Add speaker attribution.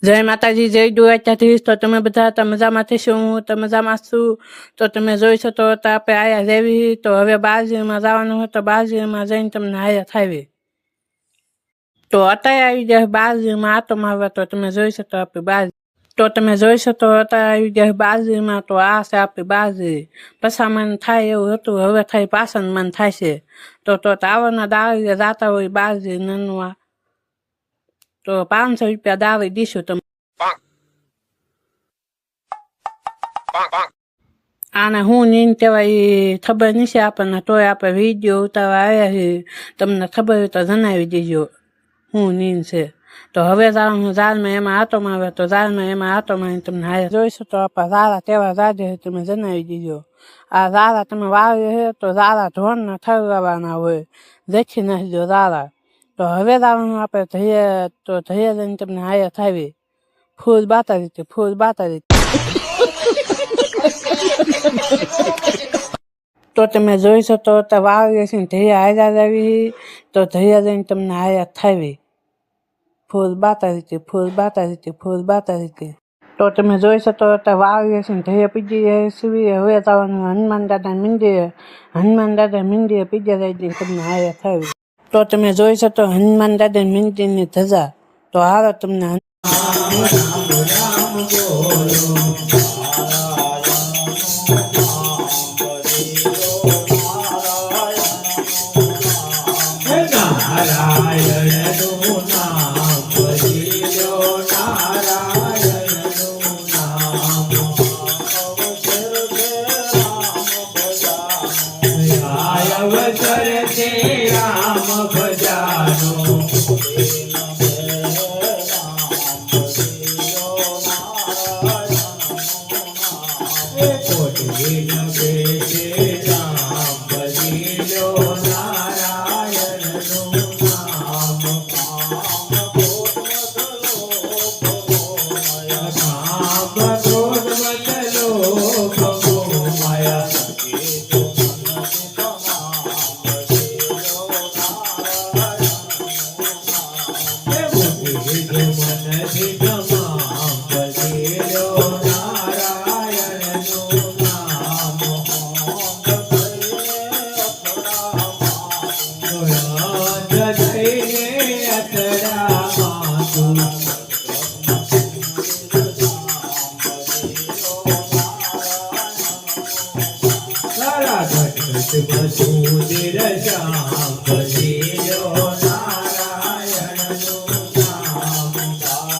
Speaker 1: જય માતાજી, જય દ્વારકાધીશ. તો તમે બધા તો મજામાંથી શું? હું તો મજામાં છું. તો તમે જોઈ શકો તો આપણે આયા જેવી. તો હવે બાજરીમાં જવાનું હોય તો બાજરીમાં જઈને તમને આયા થાવી. તો અત્યારે આવી જાય બાજરીમાં આટો મારવા. તો તમે જોઈ શકો આપણી બાજરી. તો તમે જોઈ શકો અત્યારે આવી જાય બાજરીમાં. તો આ છે આપણી બાજરી. પછા મન થાય એવું હતું, હવે થાય પાછળ મન થાય છે. તો તાવરના દાળીએ જાતા હોય બાજરી નનવા. તો 500 રૂપિયા દાવી દીશું તમે. આને હું નીન કહેવાય ખબર નથી આપણને, તોય આપણે વિડીયો ઉતારવા આવ્યા છીએ. તમને ખબર હોય તો જણાવી દેજો હું નીન છે. તો હવે જવાનું ઝાડમાં એમાં આટોમાં આવે. તો ઝાડમાં એમાં આટોમાં તમને હારે જોઈશું. તો આપણે ઝાડા કેવા ઝાડે છે તમે જણાવી દેજો. આ ઝાડા તમે વાવ્યો છે તો ઝાડા ઢોરને ઠરવાના હોય, દેખી નાખજો ઝાડા. તો હવે જવાનું આપણે ધૈયા. તો ધૈયા લઈને તમને હારે થાવી. ફૂલ બાતા રીતે, ફૂલ બાતા રીતે. તો તમે જોઈ શકો તો વાવીએ છીએ ધૈયા હાર્યા જાવી. તો ધૈયા જઈને તમને હાર્યા થાવી. ફૂલ બાતા રીતે, ફૂલ બાતા રીતે, ફૂલ બાતા રીતે. તો તમે જોઈ શકો તો વાવીએ છીએ ધૈયા પીજી જાય સીવી. હવે જવાનું હનુમાન દાદા મંદિરે. હનુમાન દાદા મંદિરે પીજા જાય તમને હાર્યા થાવી. તો તમે જોઈ શકો હનુમાન દાદા મંદિરની ધજા. તો હારો તમને
Speaker 2: Hey,